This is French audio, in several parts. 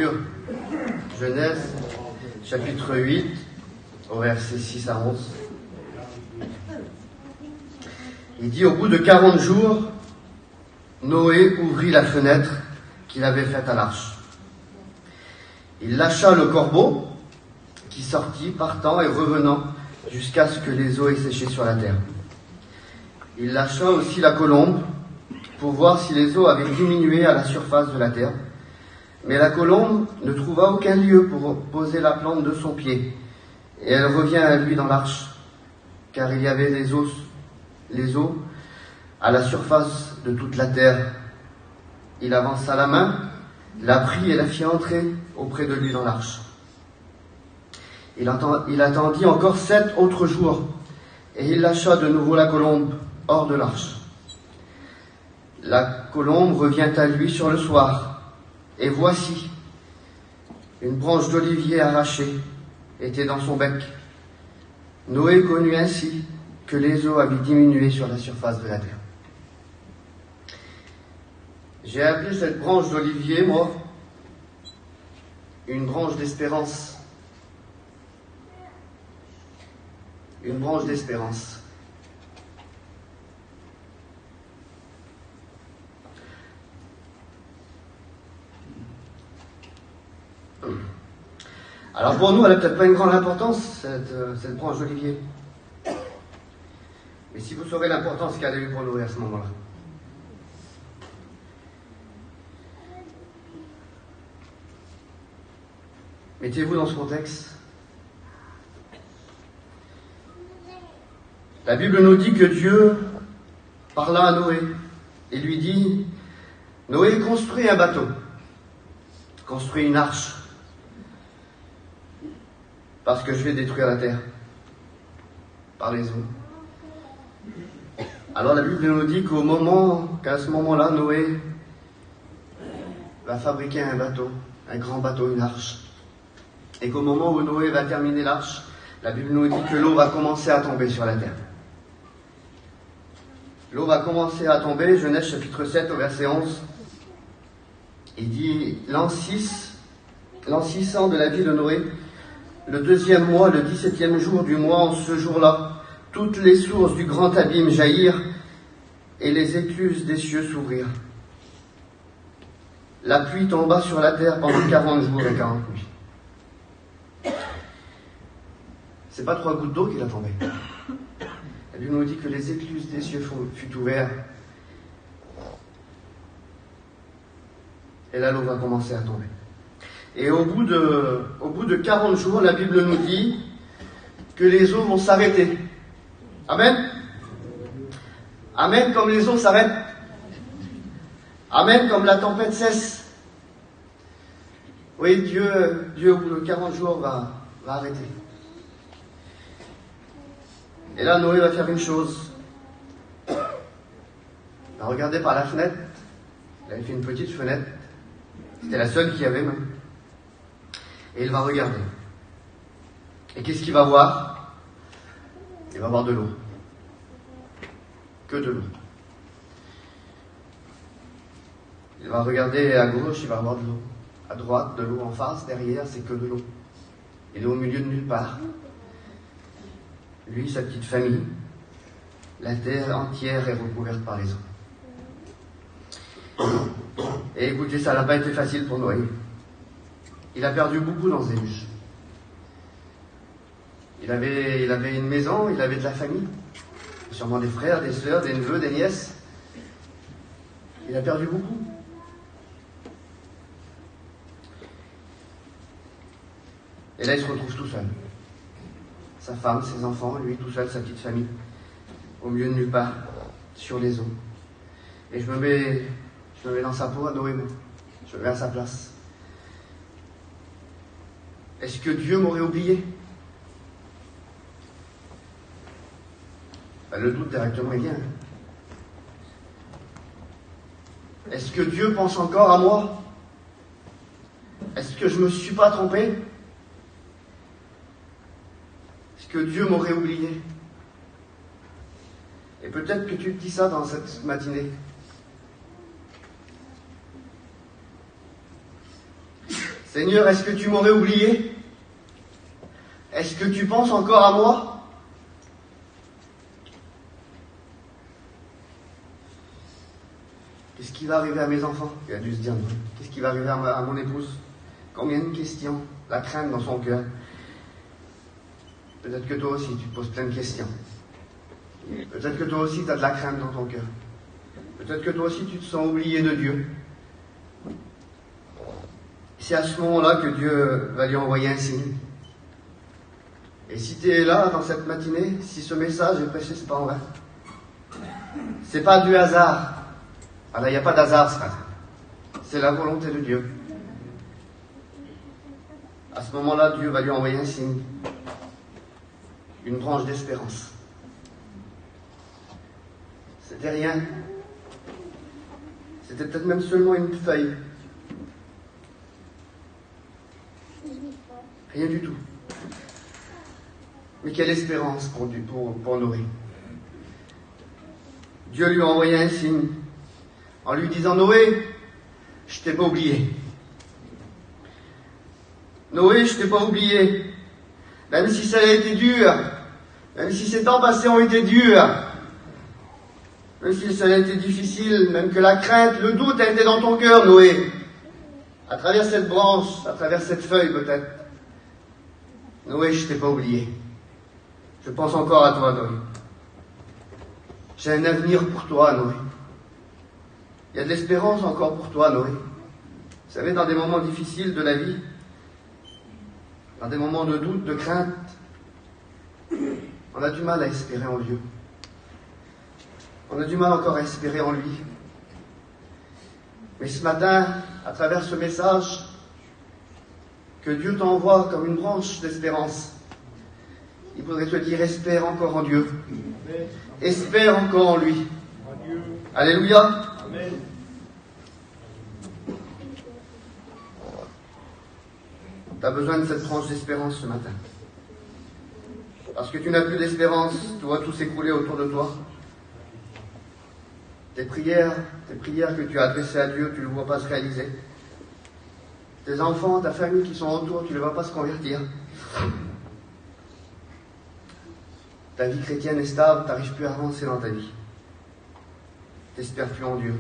Écriture, Genèse, chapitre 8, au verset 6 à 11. Il dit, au bout de 40 jours, Noé ouvrit la fenêtre qu'il avait faite à l'arche. Il lâcha le corbeau, qui sortit, partant et revenant, jusqu'à ce que les eaux aient séché sur la terre. Il lâcha aussi la colombe, pour voir si les eaux avaient diminué à la surface de la terre. Mais la colombe ne trouva aucun lieu pour poser la plante de son pied, et elle revient à lui dans l'arche, car il y avait les eaux à la surface de toute la terre. Il avança la main, la prit et la fit entrer auprès de lui dans l'arche. Il attendit encore 7 autres jours, et il lâcha de nouveau la colombe hors de l'arche. La colombe revient à lui sur le soir, et voici, une branche d'olivier arrachée était dans son bec. Noé connut ainsi que les eaux avaient diminué sur la surface de la terre. J'ai appelé cette branche d'olivier, moi, une branche d'espérance. Une branche d'espérance. Alors pour nous, elle n'a peut-être pas une grande importance, cette branche d'olivier. Mais si vous saurez l'importance qu'elle a eu pour nous à ce moment-là. Mettez-vous dans ce contexte. La Bible nous dit que Dieu parla à Noé et lui dit, Noé, construis un bateau, construis une arche, parce que je vais détruire la terre par les eaux. Alors la Bible nous dit qu'à ce moment-là, Noé va fabriquer un bateau, un grand bateau, une arche. Et qu'au moment où Noé va terminer l'arche, la Bible nous dit que l'eau va commencer à tomber sur la terre. L'eau va commencer à tomber, Genèse chapitre 7 au verset 11. Il dit, l'an 600 de la vie de Noé, le 2e mois, le 17e jour du mois, en ce jour-là, toutes les sources du grand abîme jaillirent et les écluses des cieux s'ouvrirent. La pluie tomba sur la terre pendant 40 jours et 40 nuits. C'est pas 3 gouttes d'eau qu'il a tombé. La Bible nous dit que les écluses des cieux furent ouvertes. Et là, l'eau va commencer à tomber. Et au bout de 40 jours, la Bible nous dit que les eaux vont s'arrêter. Amen. Amen, comme les eaux s'arrêtent. Amen, comme la tempête cesse. Oui, Dieu au bout de 40 jours va arrêter. Et là, Noé va faire une chose. Il va regarder par la fenêtre. Il avait fait une petite fenêtre. C'était la seule qu'il y avait même. Et il va regarder. Et qu'est-ce qu'il va voir? Il va voir de l'eau. Que de l'eau. Il va regarder à gauche, il va voir de l'eau. À droite, de l'eau. En face, derrière, c'est que de l'eau. Il est au milieu de nulle part. Lui, sa petite famille, la terre entière est recouverte par les eaux. Et écoutez, ça n'a pas été facile pour Noé. Il a perdu beaucoup dans ses bûches. Il avait une maison, il avait de la famille, sûrement des frères, des sœurs, des neveux, des nièces. Il a perdu beaucoup. Et là, il se retrouve tout seul. Sa femme, ses enfants, lui tout seul, sa petite famille, au milieu de nulle part, sur les eaux. Et je me mets dans sa peau à Noé, je me mets à sa place. Est-ce que Dieu m'aurait oublié? Le doute directement il vient. Est-ce que Dieu pense encore à moi? Est-ce que je ne me suis pas trompé? Est-ce que Dieu m'aurait oublié? Et peut-être que tu te dis ça dans cette matinée. Seigneur, est-ce que tu m'aurais oublié? Est-ce que tu penses encore à moi? Qu'est-ce qui va arriver à mes enfants? Il a dû se dire, qu'est-ce qui va arriver à mon épouse? Combien de questions? La crainte dans son cœur. Peut-être que toi aussi, tu te poses plein de questions. Peut-être que toi aussi, tu as de la crainte dans ton cœur. Peut-être que toi aussi, tu te sens oublié de Dieu. C'est à ce moment-là que Dieu va lui envoyer un signe. Et si tu es là dans cette matinée, si ce message est prêché, c'est pas en vain. C'est pas du hasard. Alors, il n'y a pas d'hasard ce matin. C'est la volonté de Dieu. À ce moment-là, Dieu va lui envoyer un signe. Une branche d'espérance. C'était rien. C'était peut-être même seulement une feuille. Rien du tout. Mais quelle espérance pour Noé. Dieu lui a envoyé un signe en lui disant, Noé, je t'ai pas oublié. Noé, je t'ai pas oublié. Même si ça a été dur, même si ces temps passés ont été durs, même si ça a été difficile, même que la crainte, le doute a été dans ton cœur, Noé, à travers cette branche, à travers cette feuille peut-être. Noé, je t'ai pas oublié. Je pense encore à toi, Noé. J'ai un avenir pour toi, Noé. Il y a de l'espérance encore pour toi, Noé. Vous savez, dans des moments difficiles de la vie, dans des moments de doute, de crainte, on a du mal à espérer en Dieu. On a du mal encore à espérer en lui. Mais ce matin, à travers ce message, que Dieu t'envoie comme une branche d'espérance, il faudrait te dire, espère encore en Dieu. Espère encore en lui. Alléluia. Amen. Tu as besoin de cette branche d'espérance ce matin. Parce que tu n'as plus d'espérance, tu vois tout s'écrouler autour de toi. Tes prières que tu as adressées à Dieu, tu ne le vois pas se réaliser. Tes enfants, ta famille qui sont autour, tu ne les vois pas se convertir. Ta vie chrétienne est stable, tu n'arrives plus à avancer dans ta vie. Tu n'espères plus en Dieu.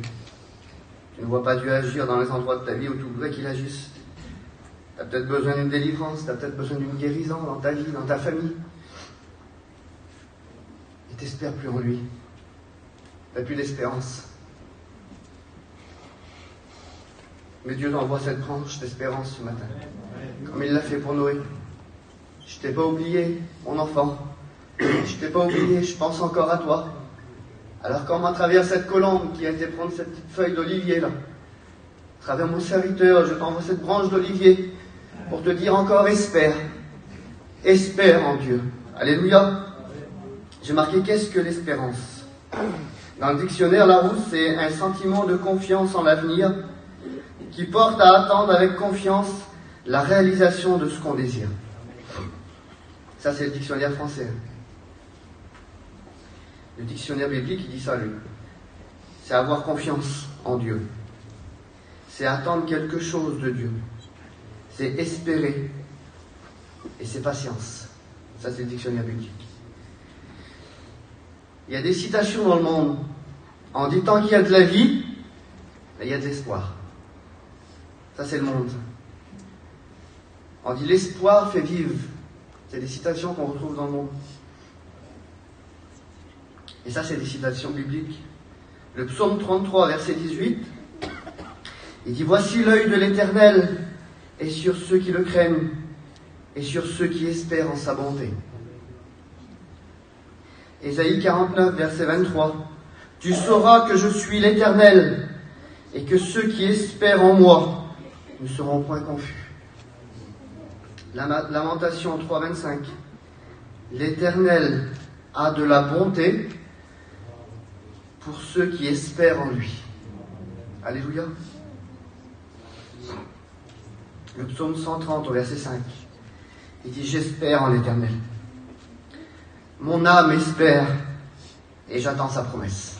Tu ne vois pas Dieu agir dans les endroits de ta vie où tu voudrais qu'il agisse. Tu as peut-être besoin d'une délivrance, tu as peut-être besoin d'une guérison dans ta vie, dans ta famille. Et tu n'espères plus en lui. Tu n'as plus d'espérance. Mais Dieu t'envoie cette branche d'espérance ce matin. Comme il l'a fait pour Noé. Je t'ai pas oublié, mon enfant. Je t'ai pas oublié, je pense encore à toi. Alors comme à travers cette colombe qui a été prendre cette petite feuille d'olivier là, à travers mon serviteur, je t'envoie cette branche d'olivier pour te dire encore espère. Espère en Dieu. Alléluia. J'ai marqué qu'est-ce que l'espérance. Dans le dictionnaire Larousse, c'est un sentiment de confiance en l'avenir qui porte à attendre avec confiance la réalisation de ce qu'on désire. Ça, c'est le dictionnaire français. Le dictionnaire biblique, il dit ça, lui. C'est avoir confiance en Dieu. C'est attendre quelque chose de Dieu. C'est espérer. Et c'est patience. Ça, c'est le dictionnaire biblique. Il y a des citations dans le monde. On dit tant qu'il y a de la vie, il y a de l'espoir. Ça, c'est le monde. On dit l'espoir fait vivre. C'est des citations qu'on retrouve dans le monde. Et ça, c'est des citations bibliques. Le psaume 33, verset 18, il dit « Voici l'œil de l'Éternel est sur ceux qui le craignent et sur ceux qui espèrent en sa bonté. » Ésaïe 49, verset 23, « Tu sauras que je suis l'Éternel et que ceux qui espèrent en moi ne seront point confus. » Lamentation 3, 25, « L'Éternel a de la bonté pour ceux qui espèrent en lui. » Alléluia. Le psaume 130 au verset 5. Il dit « J'espère en l'Éternel. Mon âme espère et j'attends sa promesse. »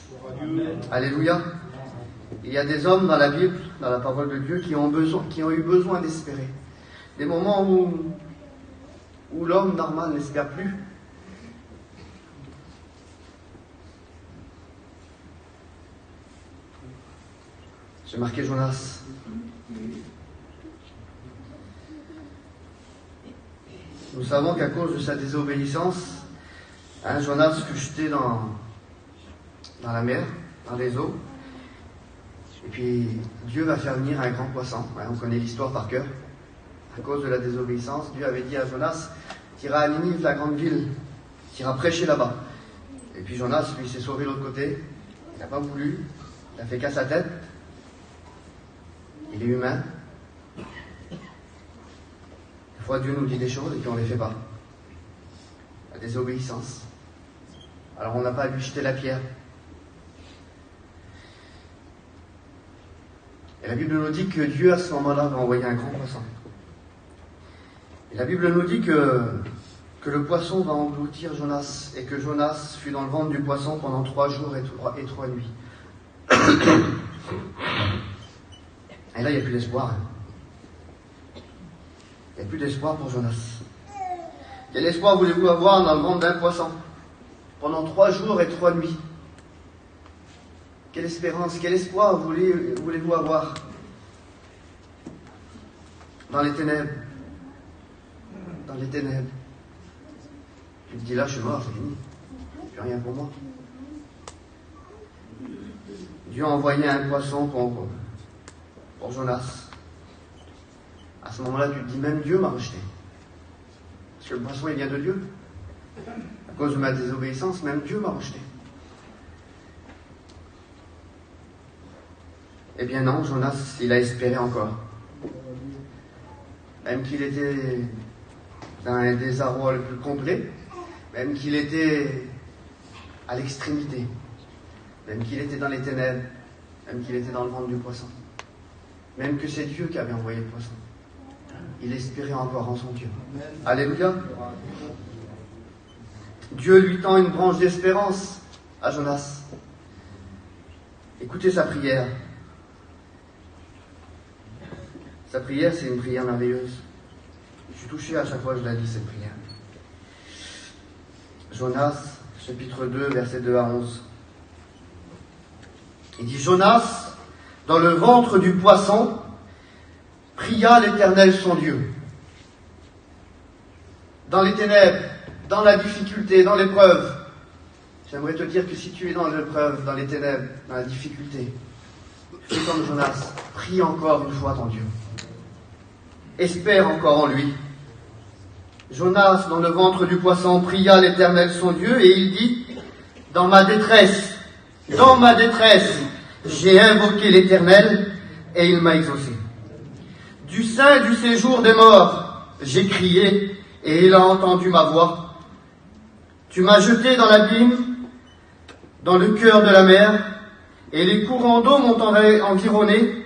Alléluia. Il y a des hommes dans la Bible, dans la parole de Dieu, qui ont eu besoin d'espérer. Des moments où l'homme normal n'espère plus. J'ai marqué Jonas. Nous savons qu'à cause de sa désobéissance, Jonas fut jeté dans la mer, dans les eaux. Et puis Dieu va faire venir un grand poisson. On connaît l'histoire par cœur. À cause de la désobéissance, Dieu avait dit à Jonas, tu iras à Ninive, la grande ville, tu iras prêcher là-bas. Et puis Jonas, lui, s'est sauvé de l'autre côté. Il n'a pas voulu. Il a fait qu'à sa tête. Il est humain. Des fois, Dieu nous dit des choses et puis on ne les fait pas. La désobéissance. Alors on n'a pas à lui jeter la pierre. Et la Bible nous dit que Dieu, à ce moment-là, va envoyer un grand poisson. Et la Bible nous dit que le poisson va engloutir Jonas, et que Jonas fut dans le ventre du poisson pendant 3 jours et 3 nuits. Et là, il n'y a plus d'espoir. Il n'y a plus d'espoir pour Jonas. Quel espoir voulez-vous avoir dans le ventre d'un poisson pendant 3 jours et 3 nuits? Quelle espérance, quel espoir voulez-vous avoir dans les ténèbres? Dans les ténèbres. Tu te dis là, je suis mort, c'est fini. Plus rien pour moi. Dieu a envoyé un poisson pour Jonas. À ce moment-là, tu te dis, même Dieu m'a rejeté. Parce que le poisson, il vient de Dieu. À cause de ma désobéissance, même Dieu m'a rejeté. Eh bien non, Jonas, il a espéré encore. Même qu'il était dans un désarroi le plus complet, même qu'il était à l'extrémité, même qu'il était dans les ténèbres, même qu'il était dans le ventre du poisson, même que c'est Dieu qui avait envoyé le poisson. Il espérait encore en son Dieu. Alléluia. Dieu lui tend une branche d'espérance à Jonas. Écoutez sa prière. Sa prière, c'est une prière merveilleuse. Je suis touché à chaque fois que je la lis, cette prière. Jonas, chapitre 2, versets 2 à 11. Il dit, Jonas, dans le ventre du poisson, pria l'Éternel son Dieu. Dans les ténèbres, dans la difficulté, dans l'épreuve. J'aimerais te dire que si tu es dans l'épreuve, dans les ténèbres, dans la difficulté, fais comme Jonas, prie encore une fois ton Dieu. Espère encore en lui. Jonas, dans le ventre du poisson, pria l'Éternel son Dieu, et il dit, dans ma détresse, j'ai invoqué l'Éternel, et il m'a exaucé. Du sein du séjour des morts, j'ai crié, et il a entendu ma voix. Tu m'as jeté dans l'abîme, dans le cœur de la mer, et les courants d'eau m'ont environné.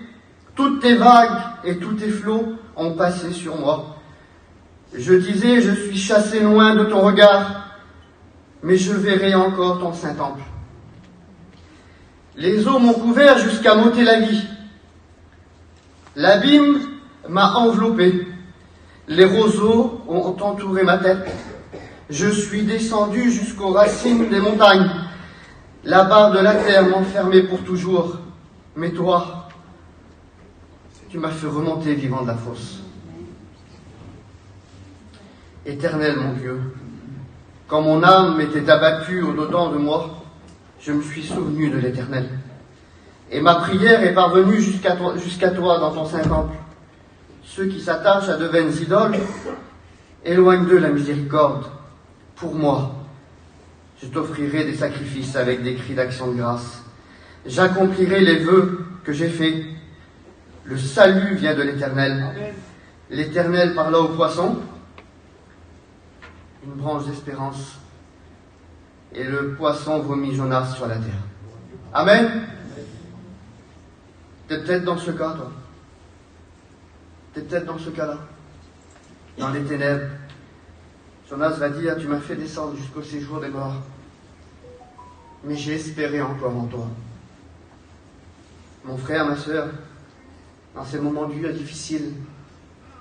Toutes tes vagues et tous tes flots ont passé sur moi. Je disais, je suis chassé loin de ton regard, mais je verrai encore ton saint temple. Les eaux m'ont couvert jusqu'à m'ôter la vie. L'abîme m'a enveloppé. Les roseaux ont entouré ma tête. Je suis descendu jusqu'aux racines des montagnes. La barre de la terre m'enfermait pour toujours. Mais toi, tu m'as fait remonter vivant de la fosse. Éternel mon Dieu, quand mon âme était abattue au-dedans de moi, je me suis souvenu de l'Éternel. Et ma prière est parvenue jusqu'à toi dans ton saint temple. Ceux qui s'attachent à de vaines idoles, éloigne d'eux la miséricorde. Pour moi, je t'offrirai des sacrifices avec des cris d'action de grâce. J'accomplirai les vœux que j'ai faits. Le salut vient de l'Éternel. L'Éternel parla au poisson, une branche d'espérance, et le poisson vomit Jonas sur la terre. Amen. T'es peut-être dans ce cas, toi. T'es peut-être dans ce cas-là, dans les ténèbres. Jonas va dire, tu m'as fait descendre jusqu'au séjour des morts, mais j'ai espéré encore en toi. Mon frère, ma sœur, dans ces moments durs et difficiles,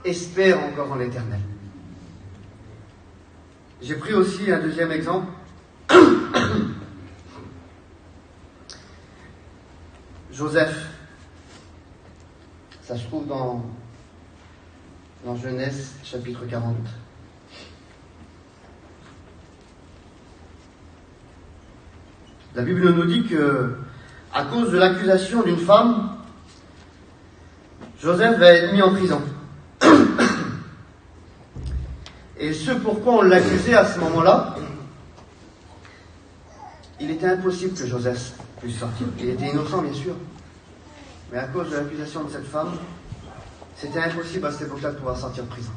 espère encore en l'Éternel. J'ai pris aussi un deuxième exemple. Joseph. Ça se trouve dans Genèse, chapitre 40. La Bible nous dit que, à cause de l'accusation d'une femme, Joseph va être mis en prison. Et ce pourquoi on l'accusait à ce moment-là, il était impossible que Joseph puisse sortir. Il était innocent, bien sûr. Mais à cause de l'accusation de cette femme, c'était impossible à cette époque-là de pouvoir sortir de prison.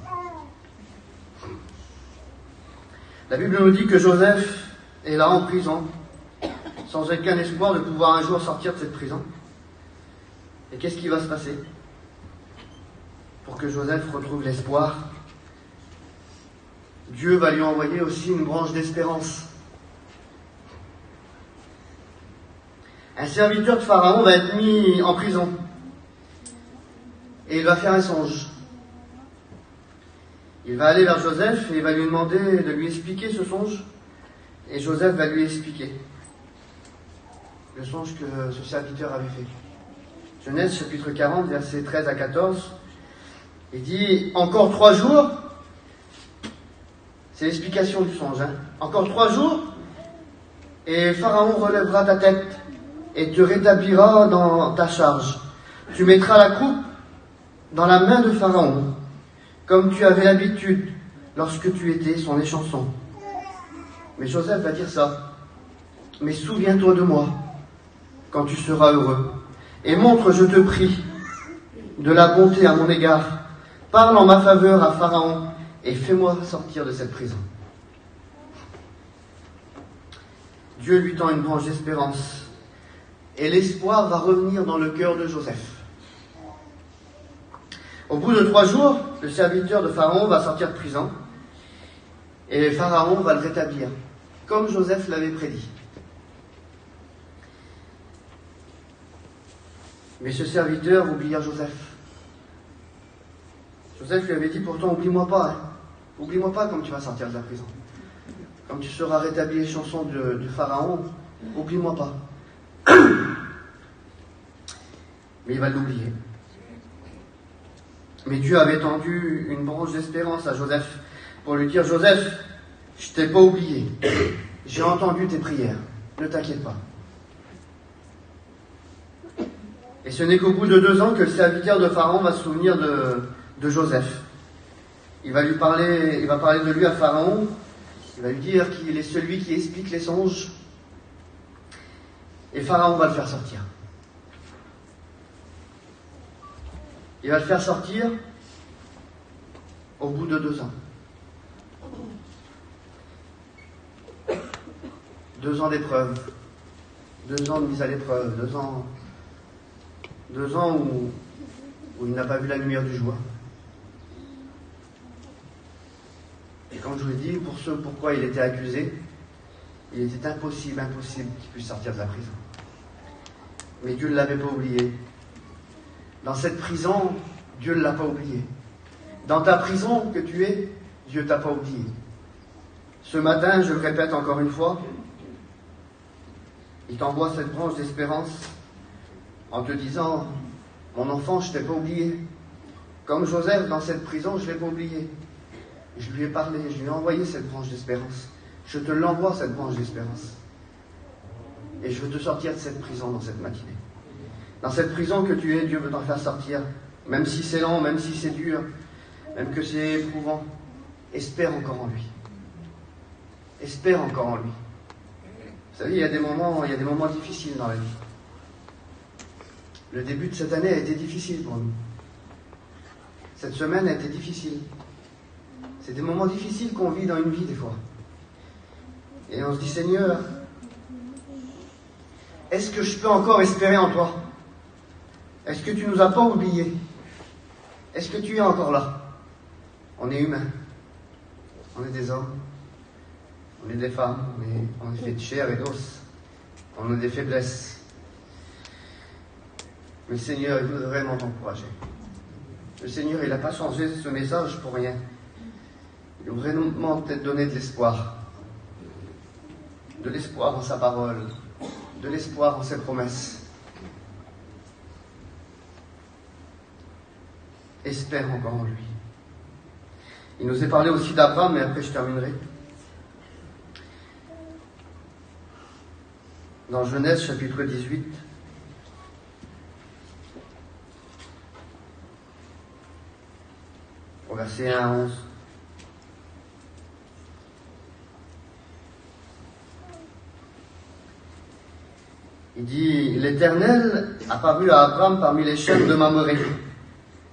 La Bible nous dit que Joseph est là en prison, sans aucun espoir de pouvoir un jour sortir de cette prison. Et qu'est-ce qui va se passer pour que Joseph retrouve l'espoir? Dieu va lui envoyer aussi une branche d'espérance. Un serviteur de Pharaon va être mis en prison. Et il va faire un songe. Il va aller vers Joseph et il va lui demander de lui expliquer ce songe. Et Joseph va lui expliquer le songe que ce serviteur avait fait. Genèse chapitre 40, versets 13 à 14. Il dit, encore 3 jours, c'est l'explication du songe, encore 3 jours, et Pharaon relèvera ta tête et te rétablira dans ta charge. Tu mettras la coupe dans la main de Pharaon, comme tu avais l'habitude lorsque tu étais son échanson. Mais Joseph va dire ça. Mais souviens-toi de moi quand tu seras heureux, et montre, je te prie, de la bonté à mon égard. Parle en ma faveur à Pharaon et fais-moi sortir de cette prison. Dieu lui tend une branche d'espérance et l'espoir va revenir dans le cœur de Joseph. Au bout de 3 jours, le serviteur de Pharaon va sortir de prison et Pharaon va le rétablir, comme Joseph l'avait prédit. Mais ce serviteur oublia Joseph. Joseph lui avait dit pourtant, oublie-moi pas, oublie-moi pas comme tu vas sortir de la prison. Comme tu seras rétabli échanson de Pharaon, oublie-moi pas. Mais il va l'oublier. Mais Dieu avait tendu une branche d'espérance à Joseph pour lui dire, Joseph, je t'ai pas oublié. J'ai entendu tes prières. Ne t'inquiète pas. Et ce n'est qu'au bout de 2 ans que le serviteur de Pharaon va se souvenir de Joseph. Il va parler de lui à Pharaon. Il va lui dire qu'il est celui qui explique les songes. Et Pharaon va le faire sortir. Il va le faire sortir au bout de 2 ans. 2 ans d'épreuve. 2 ans de mise à l'épreuve. 2 ans où il n'a pas vu la lumière du jour. Et comme je vous l'ai dit, pour ce pourquoi il était accusé, il était impossible qu'il puisse sortir de la prison. Mais Dieu ne l'avait pas oublié. Dans cette prison, Dieu ne l'a pas oublié. Dans ta prison que tu es, Dieu ne t'a pas oublié. Ce matin, je le répète encore une fois, il t'envoie cette branche d'espérance en te disant, mon enfant, je ne t'ai pas oublié. Comme Joseph dans cette prison, je ne l'ai pas oublié. Je lui ai parlé, je lui ai envoyé cette branche d'espérance. Je te l'envoie, cette branche d'espérance. Et je veux te sortir de cette prison dans cette matinée. Dans cette prison que tu es, Dieu veut t'en faire sortir. Même si c'est lent, même si c'est dur, même que c'est éprouvant. Espère encore en lui. Espère encore en lui. Vous savez, il y a des moments difficiles dans la vie. Le début de cette année a été difficile pour nous. Cette semaine a été difficile. C'est des moments difficiles qu'on vit dans une vie des fois. Et on se dit, Seigneur, est-ce que je peux encore espérer en toi? Est-ce que tu nous as pas oubliés? Est-ce que tu es encore là? On est humains. On est des hommes. On est des femmes. On est fait de chair et d'os. On a des faiblesses. Mais le Seigneur, il veut vraiment t'encourager. Le Seigneur, il n'a pas changé ce message pour rien. Il a vraiment peut-être donné de l'espoir. De l'espoir en sa parole. De l'espoir en ses promesses. Espère encore en lui. Il nous est parlé aussi d'Abraham, mais après je terminerai. Dans Genèse chapitre 18, au verset 1 à 11. Il dit, l'Éternel apparut à Abraham parmi les chênes de Mamoré,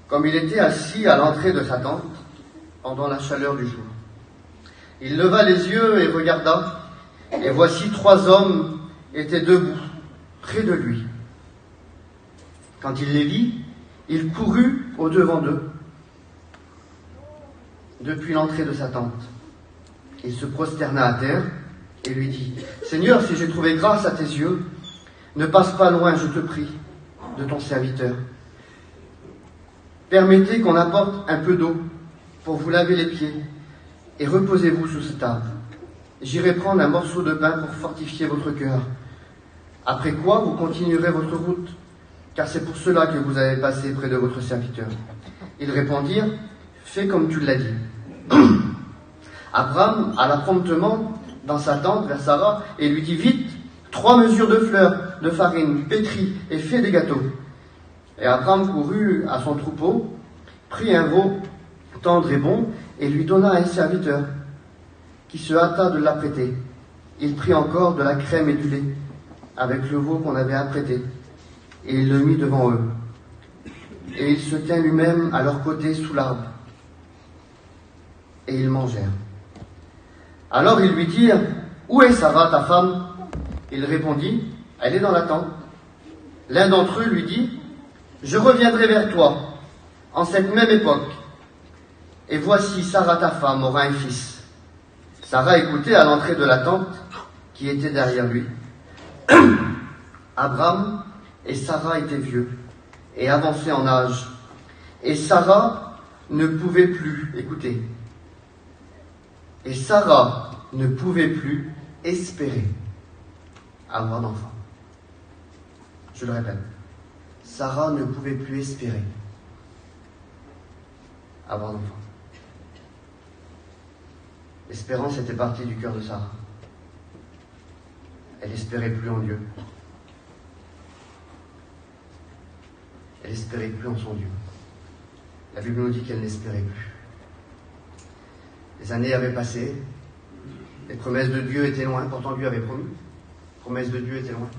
comme il était assis à l'entrée de sa tente, pendant la chaleur du jour. Il leva les yeux et regarda, et voici 3 hommes étaient debout, près de lui. Quand il les vit, il courut au-devant d'eux, depuis l'entrée de sa tente. Il se prosterna à terre et lui dit, Seigneur, si j'ai trouvé grâce à tes yeux, ne passe pas loin, je te prie, de ton serviteur. Permettez qu'on apporte un peu d'eau pour vous laver les pieds et reposez-vous sous cette table. J'irai prendre un morceau de pain pour fortifier votre cœur. Après quoi, vous continuerez votre route, car c'est pour cela que vous avez passé près de votre serviteur. Ils répondirent, fais comme tu l'as dit. Abraham alla promptement dans sa tente vers Sarah et lui dit, vite, 3 mesures de fleurs de farine pétrie et fait des gâteaux. Et Abraham courut à son troupeau, prit un veau tendre et bon, et lui donna à un serviteur, qui se hâta de l'apprêter. Il prit encore de la crème et du lait, avec le veau qu'on avait apprêté, et il le mit devant eux. Et il se tint lui-même à leur côté sous l'arbre. Et ils mangèrent. Alors ils lui dirent, où est Sarah, ta femme? Il répondit, elle est dans la tente. L'un d'entre eux lui dit, je reviendrai vers toi, en cette même époque. Et voici, Sarah, ta femme, aura un fils. Sarah écoutait à l'entrée de la tente, qui était derrière lui. Abraham et Sarah étaient vieux, et avancés en âge. Et Sarah ne pouvait plus, écoutez, et Sarah ne pouvait plus espérer avoir d'enfant. Je le répète, Sarah ne pouvait plus espérer avoir d'enfant. L'espérance était partie du cœur de Sarah. Elle n'espérait plus en Dieu. Elle n'espérait plus en son Dieu. La Bible nous dit qu'elle n'espérait plus. Les années avaient passé, les promesses de Dieu étaient loin, pourtant Dieu avait promis. Les promesses de Dieu étaient loin.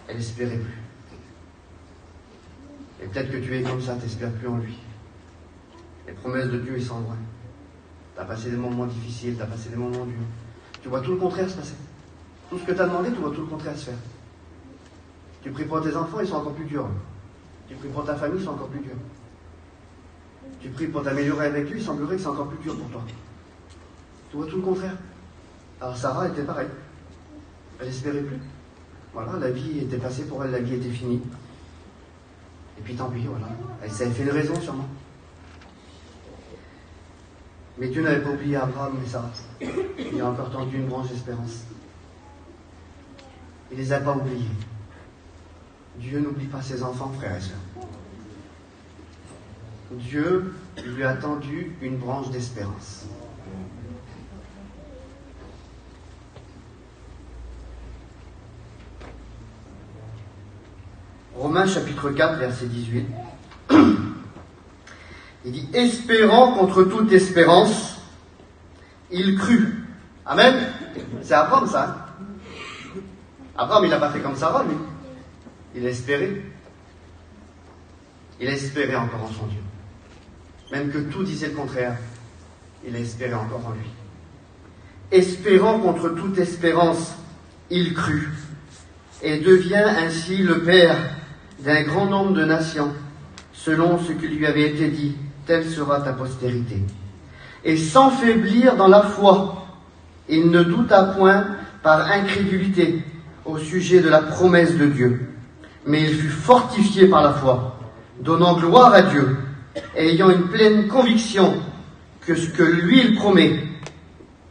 Elle n'espérait plus. Et peut-être que tu es comme ça, tu n'espères plus en lui. Les promesses de Dieu, ils sont loin. Tu as passé des moments difficiles, tu as passé des moments durs. Tu vois tout le contraire se passer. Tout ce que tu as demandé, tu vois tout le contraire se faire. Tu pries pour tes enfants, ils sont encore plus durs. Tu pries pour ta famille, ils sont encore plus durs. Tu pries pour t'améliorer avec lui, il semblerait que c'est encore plus dur pour toi. Tu vois tout le contraire. Alors Sarah était pareille. Elle n'espérait plus. Voilà, la vie était passée pour elle, la vie était finie. Et puis tant pis, voilà. Elle s'avait fait une raison sûrement. Mais Dieu n'avait pas oublié Abraham et Sarah. Il a encore tendu une branche d'espérance. Il ne les a pas oubliés. Dieu n'oublie pas ses enfants, frères et sœurs. Dieu lui a tendu une branche d'espérance. Romains chapitre 4, verset 18. Il dit, espérant contre toute espérance, il crut. Amen. C'est Abraham, ça. Abraham, il n'a pas fait comme Sarah, lui. Il a espéré. Il a espéré encore en son Dieu. Même que tout disait le contraire, il a espéré encore en lui. Espérant contre toute espérance, il crut. Et devient ainsi le père d'un grand nombre de nations, selon ce qui lui avait été dit, telle sera ta postérité. Et sans faiblir dans la foi, il ne douta point par incrédulité au sujet de la promesse de Dieu, mais il fut fortifié par la foi, donnant gloire à Dieu, et ayant une pleine conviction que ce que lui il promet,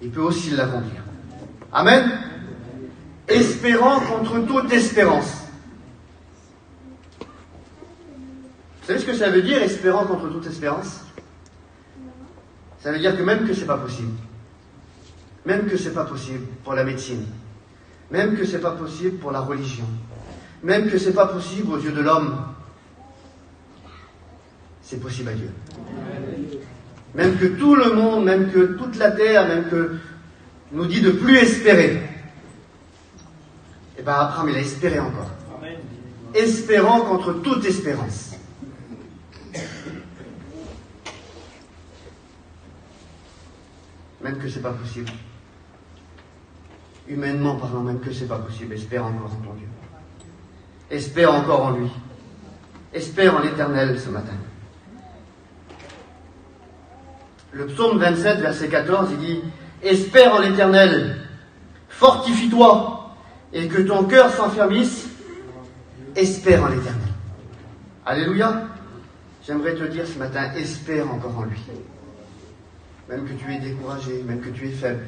il peut aussi l'accomplir. Amen. Espérant contre toute espérance. Vous savez ce que ça veut dire, espérant contre toute espérance? Ça veut dire que même que c'est pas possible, même que c'est pas possible pour la médecine, même que c'est pas possible pour la religion, même que c'est pas possible aux yeux de l'homme, c'est possible à Dieu. Même que tout le monde, même que toute la terre, même que nous dit de plus espérer, et bien Abraham il a espéré encore. Espérant contre toute espérance. Même que c'est pas possible. Humainement parlant, même que c'est pas possible, espère encore en ton Dieu. Espère encore en lui. Espère en l'Éternel ce matin. Le psaume 27, verset 14, il dit « Espère en l'Éternel, fortifie-toi, et que ton cœur s'enfermisse, espère en l'Éternel. » Alléluia. J'aimerais te dire ce matin, espère encore en lui. Même que tu es découragé, même que tu es faible,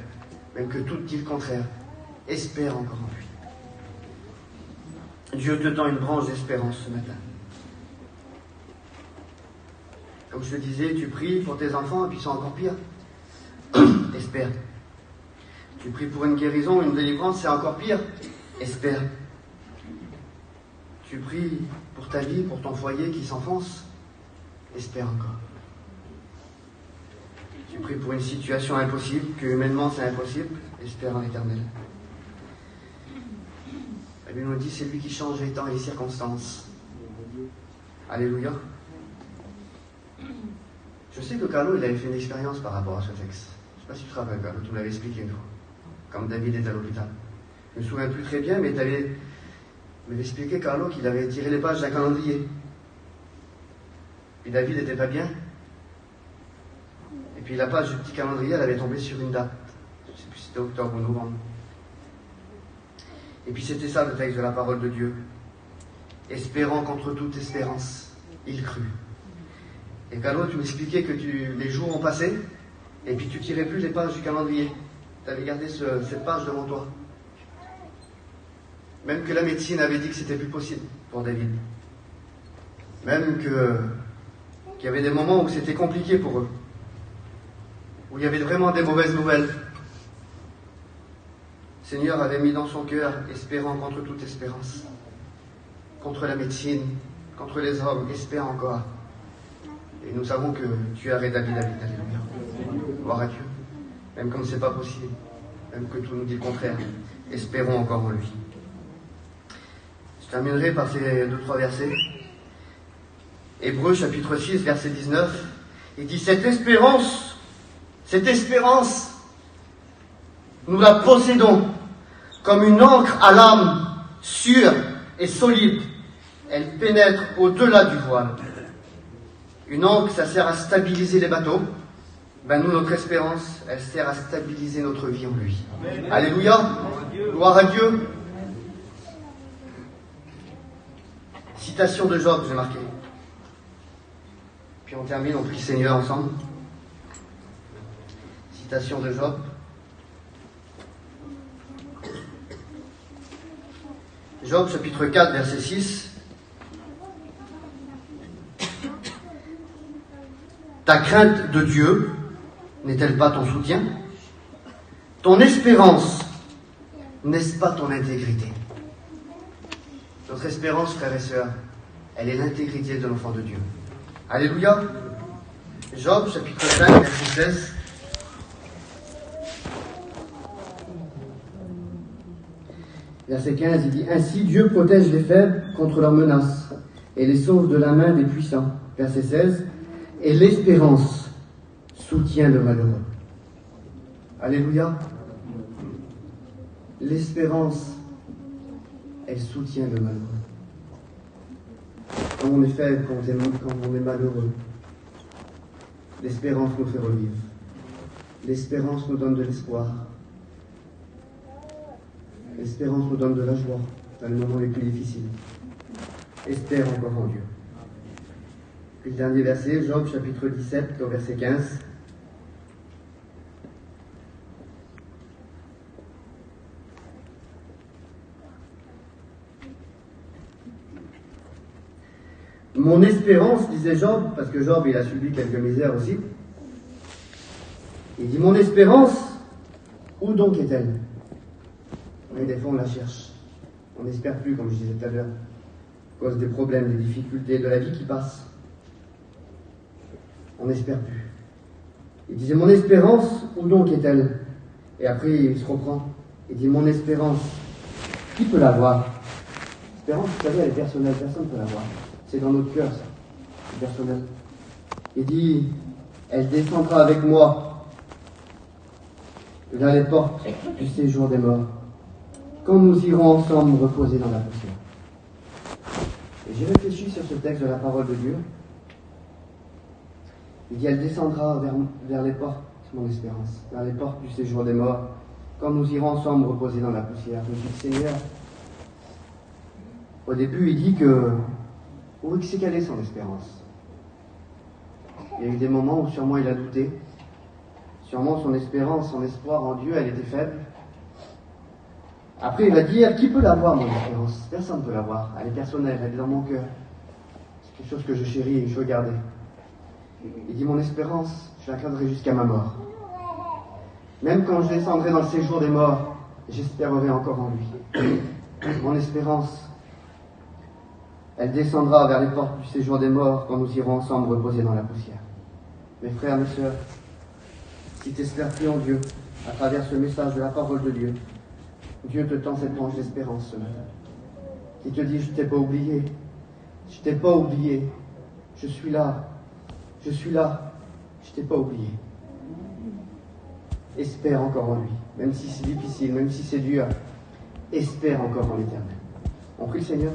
même que tout dit le contraire, espère encore en lui. Dieu te tend une branche d'espérance ce matin. Comme je te disais, tu pries pour tes enfants et puis c'est encore pire. Espère. Tu pries pour une guérison, une délivrance, c'est encore pire. Espère. Tu pries pour ta vie, pour ton foyer qui s'enfonce. Espère encore. Tu pries pour une situation impossible, que humainement c'est impossible. Espère en l'Éternel. La Bible nous dit, c'est lui qui change les temps et les circonstances. Alléluia. Je sais que Carlo, il avait fait une expérience par rapport à ce texte. Je ne sais pas si tu te rappelles, Carlo, tu me l'avais expliqué une fois. Comme David est à l'hôpital. Je ne me souviens plus très bien, mais tu m'avais expliqué, Carlo, qu'il avait tiré les pages d'un calendrier. Puis David n'était pas bien. Et puis la page du petit calendrier, elle avait tombé sur une date. Je ne sais plus si c'était octobre ou novembre. Et puis c'était ça le texte de la parole de Dieu. Espérant contre toute espérance, il crut. Et Carlo, tu m'expliquais que les jours ont passé, et puis tu tirais plus les pages du calendrier. Tu avais gardé cette page devant toi. Même que la médecine avait dit que c'était plus possible pour David. Même qu'il y avait des moments où c'était compliqué pour eux. Où il y avait vraiment des mauvaises nouvelles. Le Seigneur avait mis dans son cœur, espérant contre toute espérance. Contre la médecine, contre les hommes, espère encore. Et nous savons que tu as rétabli David, alléluia. Gloire à Dieu. Même comme c'est pas possible, même que tout nous dit le contraire, espérons encore en lui. Je terminerai par ces 2-3 versets. Hébreux chapitre 6, verset 19, il dit, cette espérance, nous la possédons comme une ancre à l'âme, sûre et solide. Elle pénètre au-delà du voile. Une ancre, ça sert à stabiliser les bateaux. Ben nous, notre espérance, elle sert à stabiliser notre vie en lui. Amen. Alléluia. Gloire à Dieu. Citation de Job, j'ai marqué. Puis on termine, on prie Seigneur ensemble. Citation de Job. Job, chapitre 4, verset 6. Ta crainte de Dieu n'est-elle pas ton soutien? Ton espérance, n'est-ce pas ton intégrité? Notre espérance, frères et sœurs, elle est l'intégrité de l'enfant de Dieu. Alléluia. Job, chapitre 5, verset 16. Verset 15, il dit « Ainsi Dieu protège les faibles contre leurs menaces et les sauve de la main des puissants. » Verset 16. « Et l'espérance soutient le malheureux. » Alléluia. L'espérance, elle soutient le malheureux. Quand on est faible, quand on est malheureux, l'espérance nous fait revivre. L'espérance nous donne de l'espoir. L'espérance nous donne de la joie dans les moments les plus difficiles. Espère encore en Dieu. Puis le dernier verset, Job chapitre 17, au verset 15. Mon espérance, disait Job, parce que Job, il a subi quelques misères aussi. Il dit, mon espérance, où donc est-elle? Et des fois, on la cherche. On n'espère plus, comme je disais tout à l'heure, à cause des problèmes, des difficultés de la vie qui passent. On n'espère plus. Il disait, mon espérance, où donc est-elle? Et après, il se reprend. Il dit, mon espérance, qui peut l'avoir? L'espérance, vous savez, elle est personnelle, personne ne peut l'avoir. C'est dans notre cœur, ça. C'est personnel. Il dit, elle descendra avec moi vers les portes du séjour des morts, quand nous irons ensemble nous reposer dans la poussière. Et j'ai réfléchi sur ce texte de la parole de Dieu. Il dit, elle descendra vers les portes, c'est mon espérance, vers les portes du séjour des morts, quand nous irons ensemble nous reposer dans la poussière. Je me suis dit, Seigneur, au début, il dit que où c'est quelle est son espérance? Il y a eu des moments où sûrement il a douté. Sûrement son espérance, son espoir en Dieu, elle était faible. Après il va dire, qui peut l'avoir mon espérance? Personne ne peut l'avoir. Elle est personnelle, elle est dans mon cœur. C'est quelque chose que je chéris et que je veux garder. Il dit, mon espérance, je la garderai jusqu'à ma mort. Même quand je descendrai dans le séjour des morts, j'espérerai encore en lui. Mon espérance, elle descendra vers les portes du séjour des morts quand nous irons ensemble reposer dans la poussière. Mes frères, mes sœurs, si tu n'espères plus en Dieu, à travers ce message de la parole de Dieu, Dieu te tend cette branche d'espérance ce matin. Qui te dit, je ne t'ai pas oublié. Je ne t'ai pas oublié. Je suis là. Je suis là. Je ne t'ai pas oublié. Espère encore en lui. Même si c'est difficile, même si c'est dur, espère encore en l'Éternel. On prie le Seigneur.